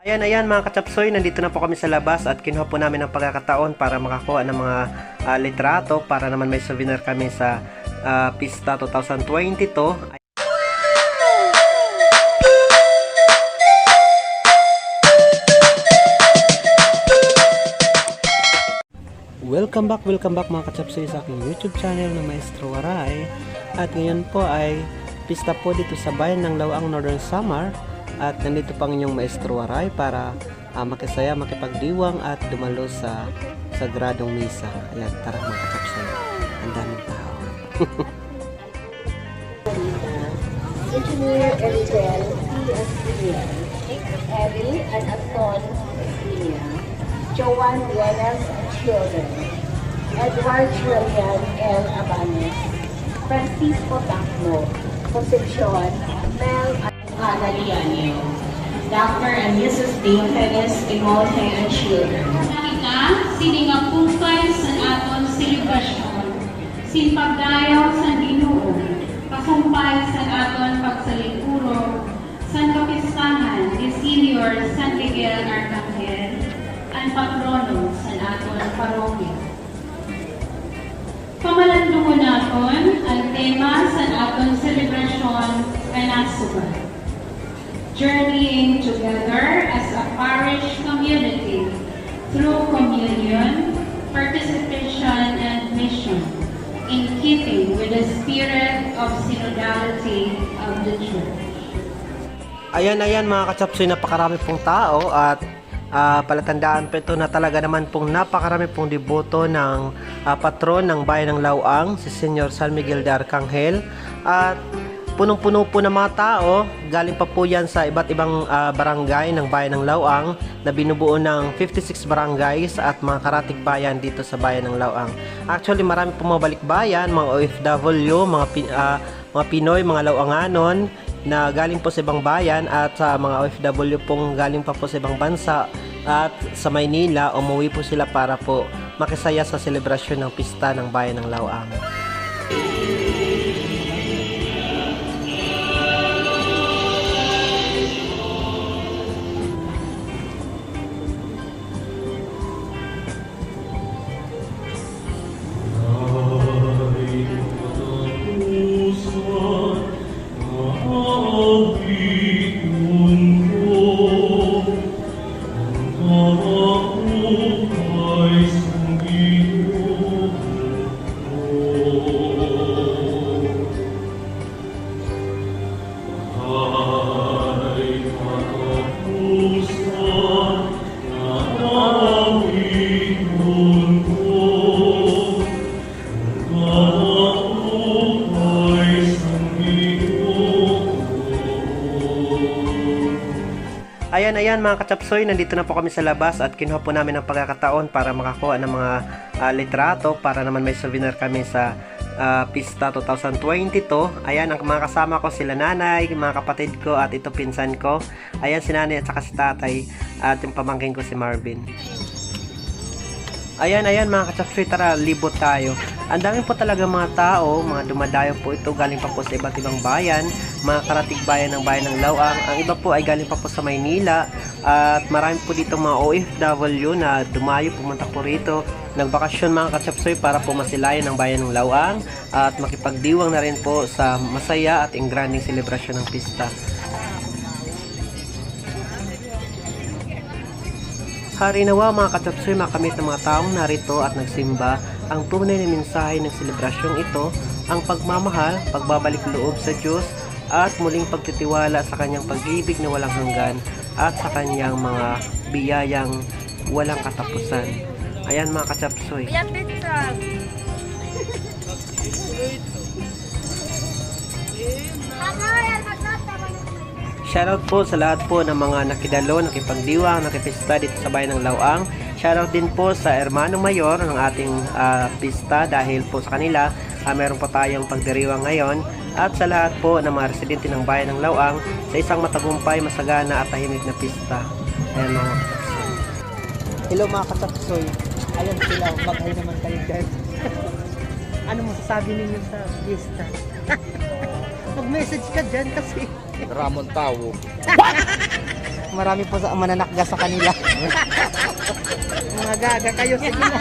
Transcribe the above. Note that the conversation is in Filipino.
Ayan mga kachapsoy, nandito na po kami sa labas at kinuha po namin ang pagkakataon para makakuha ng mga litrato para naman may souvenir kami sa Pista 2022. Welcome back mga kachapsoy sa aking YouTube channel na Maestro Waray. At ngayon po ay pista po dito sa bayan ng Laoang, Northern Samar. At nandito pang inyong Maestro Waray para makisaya, makipagdiwang at dumalo sa sagradong misa. Ayan, tara mga kachapsoy. Ang daming tao. Engineer Eritel P.S. Eddie and Anton Estrella, Joan Vienas and children, Edward Trillian L. Abanes, Francisco Tacno, Concepcion, Mel Analiano, Dr. and Mrs. Diogenes Timote and children. Kita, siningapupay sa aton selebrasyon, sinpagdayaw sa Ginoo, pasumpay sa aton pagsaliguro, San Kapistahan ni Senior San Miguel Arcangel, ang patrono sa aton parokya. Pamalandungon naton ang tema sa aton selebrasyon ay nasubat. Journeying together as a parish community through communion, participation, and mission, in keeping with the spirit of synodality of the Church. Ayan mga kachapsoy, napakarami pong tao at palatandaan po ito na talaga naman pong napakarami pong deboto ng patron ng bayan ng Laoang, si Senior San Miguel de Arcangel. At punong-puno po ng mga tao, galing pa po yan sa iba't ibang barangay ng bayan ng Laoang na binubuo ng 56 barangays at mga karatig bayan dito sa bayan ng Laoang. Actually, marami po mga balikbayan, mga OFW, mga Pinoy, mga Laoanganon na galing po sa ibang bayan at sa mga OFW pong galing pa po sa ibang bansa at sa Maynila, umuwi po sila para po makisaya sa selebrasyon ng pista ng bayan ng Laoang. Ayan mga kachapsoy, nandito na po kami sa labas at kinuha po namin ang pagkakataon para makakuha ng mga litrato para naman may souvenir kami sa Pista 2022. Ayan, ang mga kasama ko sila nanay, mga kapatid ko at ito pinsan ko. Ayan, si nanay at saka si tatay at yung pamangkin ko si Marvin. Ayan mga kachapsoy, tara libot tayo. Ang dami po talaga mga tao, mga dumadayo po ito, galing pa po sa iba't ibang bayan, mga karatig bayan ng bayan ng Laoang. Ang iba po ay galing pa po sa Maynila at marami po dito mga OFW na dumayo, pumunta po rito, nagbakasyon mga kachapsoy para po masilayan ng bayan ng Laoang at makipagdiwang na rin po sa masaya at engranding selebrasyon ng pista. Harinawa mga kachapsoy, makamit ng mga taong narito at nagsimba ang tunay na mensahe ng selebrasyong ito, ang pagmamahal, pagbabalik loob sa Diyos at muling pagtitiwala sa kanyang pag-ibig na walang hanggan at sa kanyang mga biyayang walang katapusan. Ayan mga kachapsoy. Shoutout po sa lahat po ng mga nakidalo, nakipagdiwang, nakipista dito sa bayan ng Laoang. Shoutout din po sa Hermano Mayor ng ating pista dahil po sa kanila meron po tayong pagdiriwang ngayon. At sa lahat po ng mga residente ng bayan ng Laoang sa isang matagumpay, masagana at tahimik na pista. Ayan mga kachapsoy. Hello mga kachapsoy. Ayan sila, mag-hi naman kayo dyan. Ano masasabi ninyo sa pista? Mag-message ka dyan kasi Ramon Tao. Marami po sa mananakga sa kanila. Mga gaga kayo, sige na.